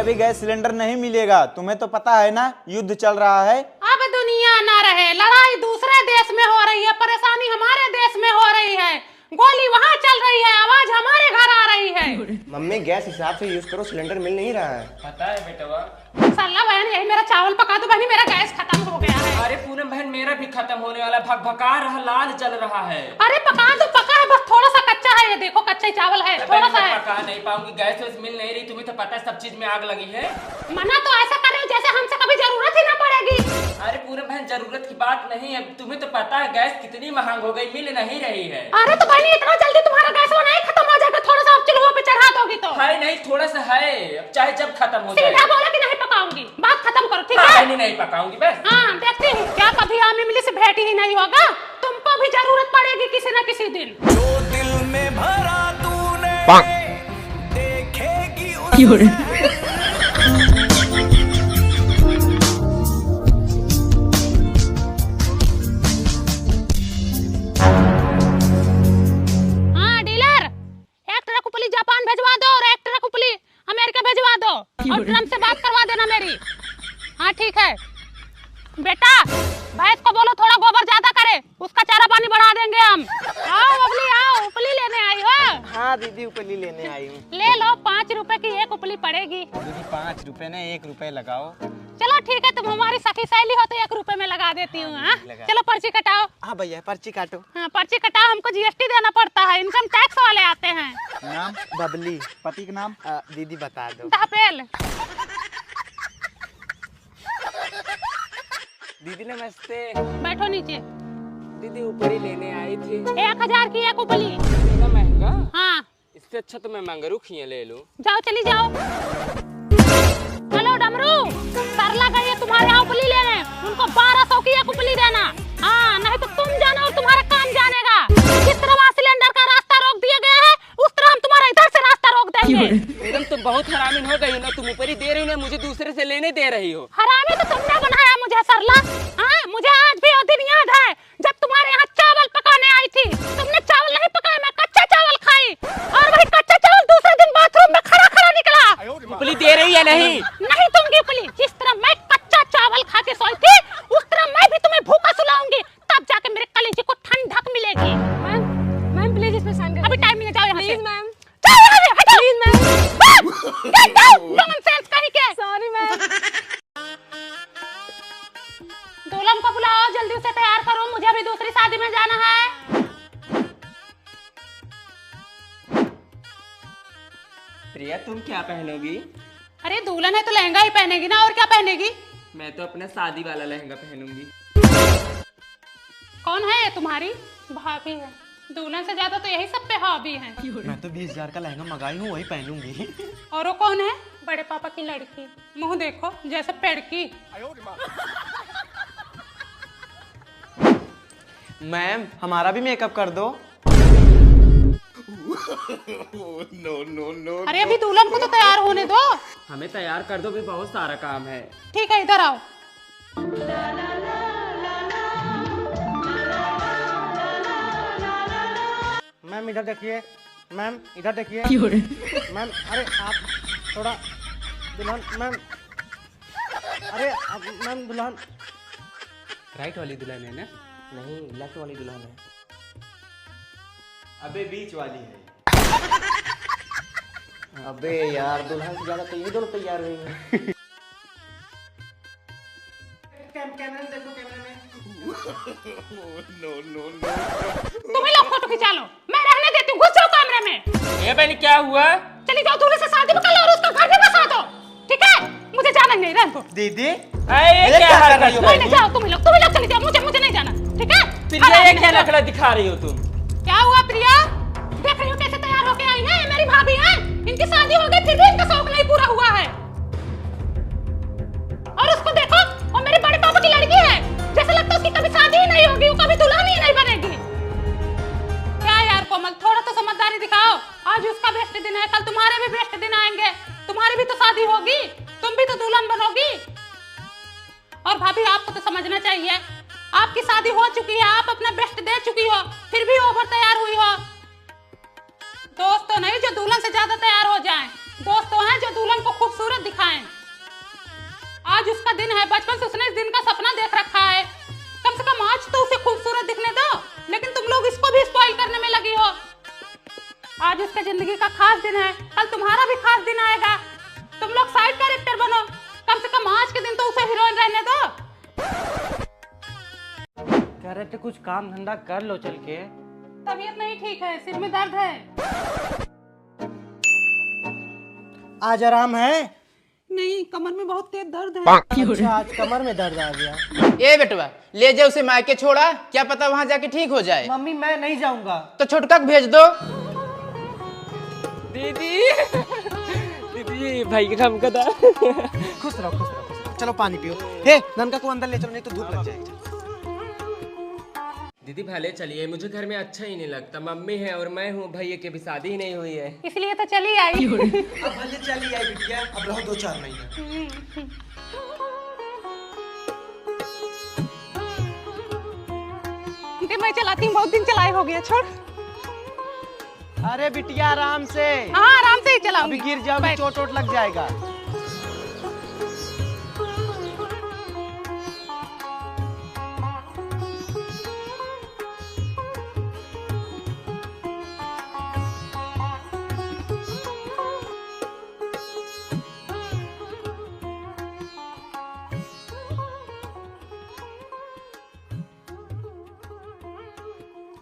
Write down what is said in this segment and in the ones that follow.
अभी gas cylinder नहीं मिलेगा, तुम्हें तो पता है ना युद्ध चल रहा है। अब दुनिया ना रहे, लड़ाई दूसरे देश में हो रही है, परेशानी हमारे देश में हो रही है, गोली वहाँ चल रही है, आवाज हमारे घर आ रही है। मम्मी गैस हिसाब से यूज करो, सिलेंडर मिल नहीं रहा है। पता है बेटवा। सल्ला बहन यही मेरा चावल पका दो, बहनी मेरा गैस खत्म हो गया है। अरे पूनम बहन मेरा भी खत्म होने वाला, भगभगा रहा, लाल जल रहा है। अरे पका दो, पका है बस थोड़ा सा कच्चा है, ये देखो कच्चा ही चावल है, थोड़ा सा है। पका नहीं पाऊंगी, गैस वैस मिल नहीं रही, तुम्हें तो पता है सब चीज में आग लगी है। मना तो ऐसा कर रहे हो जैसे हमसे कभी जरूरत ही ना पड़ेगी। अरे पूनम बहन जरूरत की बात नहीं है, तुम्हें तो पता है गैस कितनी महंग हो गई, मिल नहीं रही है। अरे तो बहनी इतना जल्दी तुम्हारा गैस वो नहीं खत्म हो जाएगा, थोड़ा सा आप चूल्हे पे चढ़ा दोगी तो। है नहीं, थोड़ा सा है, अब चाहे जब खत्म हो जाए। सीधा बोला कि नहीं पकाऊंगी, बात खत्म करो ठीक है। बहनी नहीं पकाऊंगी बस। हाँ देखती हूँ, क्या कभी आमी मिली से भेंट ही नहीं होगा, तुमको भी जरूरत पड़ेगी किसी न किसी दिन। जो दिल में भरा तूने देखेगी हाँ डीलर, एक ट्रक उपली जापान भेजवा दो और एक ट्रक उपली अमेरिका भेजवा दो, और ट्रम्प से बात करवा देना मेरी। हाँ ठीक है बेटा, भैंस को बोलो थोड़ा गोबर ज्यादा करे, उसका चारा पानी बढ़ा देंगे हम। आओ बबली आओ, उपली लेने आई हो? हाँ दीदी उपली लेने आई हूँ। ले लो, 5 रुपए की एक उपली पड़ेगी। दीदी 5 रुपए ने 1 रुपए लगाओ। चलो ठीक है, तुम हमारी सखी सहेली हो तो 1 रुपए में लगा देती हूँ। हाँ चलो पर्ची कटाओ। हाँ भैया पर्ची काटो। हाँ पर्ची कटाओ, हमको जीएसटी देना पड़ता है, इनकम टैक्स वाले आते हैं। नाम? बबली। पति का नाम? दीदी बता दो। तापेल। दीदी नमस्ते। बैठो नीचे। दीदी ऊपरी लेने आई थी। 1000 की एक उपली। इतना महंगा? हाँ इससे अच्छा तो मैं मंगरू खिए ले लूं। जाओ चली जाओ। हेलो डमरू, सरला गई है तुम्हारे यहाँ उपली लेने, उनको 1200 की एक उपली देना। हाँ नहीं तो तुम जाना और तुम्हारा काम जानेगा। जिस तरह वहाँ सिलेंडर का रास्ता रोक दिया गया है, उस तरह हम तुम्हारा इधर से रास्ता रोक देंगे। एकदम तुम बहुत हरामी हो गई हो ना, तुम ऊपरी दे रही हो ना, मुझे दूसरे से लेने दे रही हो। हरामी तो तुमने बनाया मुझे सरला। हाँ मुझे आज भी वो दिन याद है जब तुम्हारे यहाँ चावल पकाने आई थी, तुमने चावल नहीं पकाया, मैं कच्चा चावल खाई, और वही कच्चा चावल दूसरे दिन बाथरूम में खड़ा खड़ा निकला। उपली दे रही है नहीं? नहीं दूंगी उपली, जिस तरह मैं कच्चा चावल खा के सोई थी, उस तरह मैं भी तुम्हें भूखा सुलाऊंगी, तब जाके मेरे कलेजे को ठंडक मिलेगी। मैम प्लीज इसमें साइन कर। अभी टाइम नहीं है, जाओ यहाँ से। Please ma'am. जाओ यहाँ से, हटो। Please ma'am. Get down, nonsense कहीं के। Sorry ma'am. दुल्हन को बुलाओ, जल्दी उसे तैयार करो, मुझे अभी दूसरी शादी में जाना है। प्रिया तुम क्या पहनोगी? अरे दुल्हन है तो लहंगा ही पहनेगी ना, और क्या पहनेगी? मैं तो अपना शादी वाला लहंगा पहनूंगी। कौन है ये तुम्हारी भाभी? है दुल्हन से ज्यादा तो यही सब पे हॉबी है। मैं तो 20,000 का लहंगा मंगाई हूँ, वही पहनूंगी। और वो कौन है? बड़े पापा की लड़की, मुंह देखो जैसे पेड़की। मैम हमारा भी मेकअप कर दो। अरे अभी दुल्हन को तो तैयार होने दो। हमें तैयार कर दो, भी बहुत सारा काम है। ठीक है इधर आओ। मैम इधर देखिए, मैम इधर देखिए। मैम अरे आप थोड़ा दुल्हन, मैम अरे मैम दुल्हन। राइट वाली दुल्हन है ना? नहीं लेफ्ट वाली दुल्हन है। अबे बीच वाली है। अबे यार दुल्हन से ज्यादा तो ये दोनों तैयार हुई हैं। कैमरे में देखो, कैमरे में। तुम ही लोग फोटो खिंचा लो, मैं रहने देती हूँ, घुस जाओ कमरे में। ये बहनी क्या हुआ? चली जाओ, दूल्हे से शादी कर लो और उसका घर भी बसा दो, ठीक है? मुझे जाना ही नहीं, रहने दो। दीदी ये क्या कर रही हो नहीं बहनी? जाओ, तुम ही लोग चली जाओ, मुझे नहीं जाना, ठीक है? प्रिया ये क्या नखरा दिखा रही हो तुम? क्या हुआ प्रिया? देख रही हो कैसे तैयार होके आई है, ये मेरी भाभी है, इनकी शादी हो गई फिर भी इनका शौक नहीं पूरा हुआ है। और उसको देखो, वो मेरे बड़े पापा की लड़की है, जैसे लगता है उसकी कभी शादी ही नहीं होगी, वो कभी दुल्हन ही नहीं बनेगी। क्या यार कोमल, थोड़ा तो समझदारी दिखाओ, आज उसका बेस्ट दिन है, कल तुम्हारे भी बेस्ट दिन आएंगे, तुम्हारी भी तो शादी होगी, तुम भी तो दुल्हन बनोगी। और भाभी आपको तो समझना चाहिए, आपकी शादी हो चुकी है, आप अपना बेस्ट दे चुकी हो, फिर भी ओवर तैयार हुई हो। दोस्त तो नहीं जो दुल्हन से ज्यादा तैयार हो जाएं। दोस्त तो हैं जो दुल्हन को खूबसूरत दिखाएं। आज उसका दिन है, बचपन से उसने इस दिन का सपना देख रखा है। कम से कम आज तो उसे खूबसूरत दिखने दो, लेकिन तुम लोग इसको भी स्पॉइल करने में लगी हो। आज उसके जिंदगी का खास दिन है, कल तुम्हारा भी खास दिन आएगा। तुम लोग साइड कैरेक्टर बनो, कम से कम आज के दिन तो उसे हीरोइन रहने दो। कह रहे थे कुछ काम धंधा कर लो चल के। तबीयत नहीं ठीक है, सिर में दर्द है। आज आराम है? नहीं, कमर में बहुत तेज दर्द है। अच्छा, आज कमर में दर्द आ गया। ए बेटवा, ले जा उसे मायके छोड़ा, क्या पता वहाँ जाके ठीक हो जाए। मम्मी मैं नहीं जाऊंगा। तो छोटका को भेज दो। दीदी दीदी भाई का काम कर। खुश रहो, खुश रहो। चलो पानी पियो। हे ननका को अंदर ले चलो, नहीं तो धूप लग जाएगी। दीदी भले चलिए, मुझे घर में अच्छा ही नहीं लगता। मम्मी है और मैं हूँ, भैया की भी शादी ही नहीं हुई है। इसलिए तो चली आई। अब भले चली आई बिटिया, अब रहो 2-4 महीने। मैं चलाती हूँ, बहुत दिन चलाए हो गया, छोड़। अरे बिटिया आराम से। हाँ, आराम से ही चलाओ। अभी गिर जाओगी, चोट वोट लग जाएगा।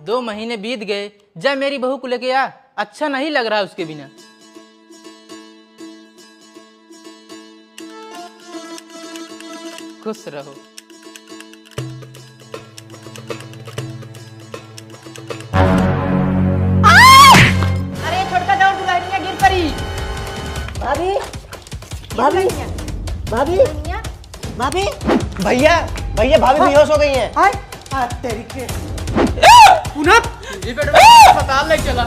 दो महीने बीत गए, जा मेरी बहू को लेके आ। अच्छा नहीं लग रहा उसके बिना। खुश रहो। अरे छोटका दौड़ दुल्हनिया गिर पड़ी। भाभी भाभी भाभी भाभी भैया भैया भाभी बेहोश हो गई हैं। हाय तेरी के अस्पताल ले चला।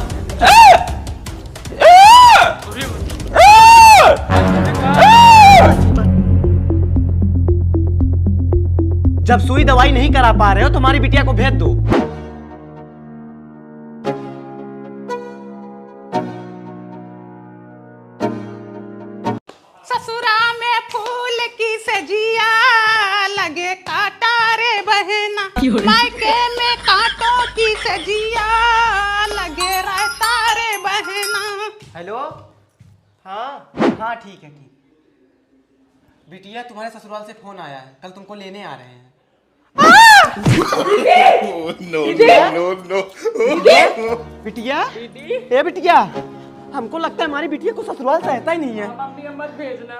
जब सुई दवाई नहीं करा पा रहे हो, तुम्हारी बिटिया को भेज दो। ससुरा में फूल की सजिया लगे कांटा रे बहना, मायके में कांटों की सजिया लगे रहता रे बहना। हेलो। हाँ हाँ ठीक है, ठीक। बिटिया तुम्हारे ससुराल से फोन आया है, कल तुमको लेने आ रहे हैं। बिटिया ए बिटिया, हमको लगता है हमारी बिटिया को ससुराल से रहता ही नहीं है। मम्मी मत भेजना।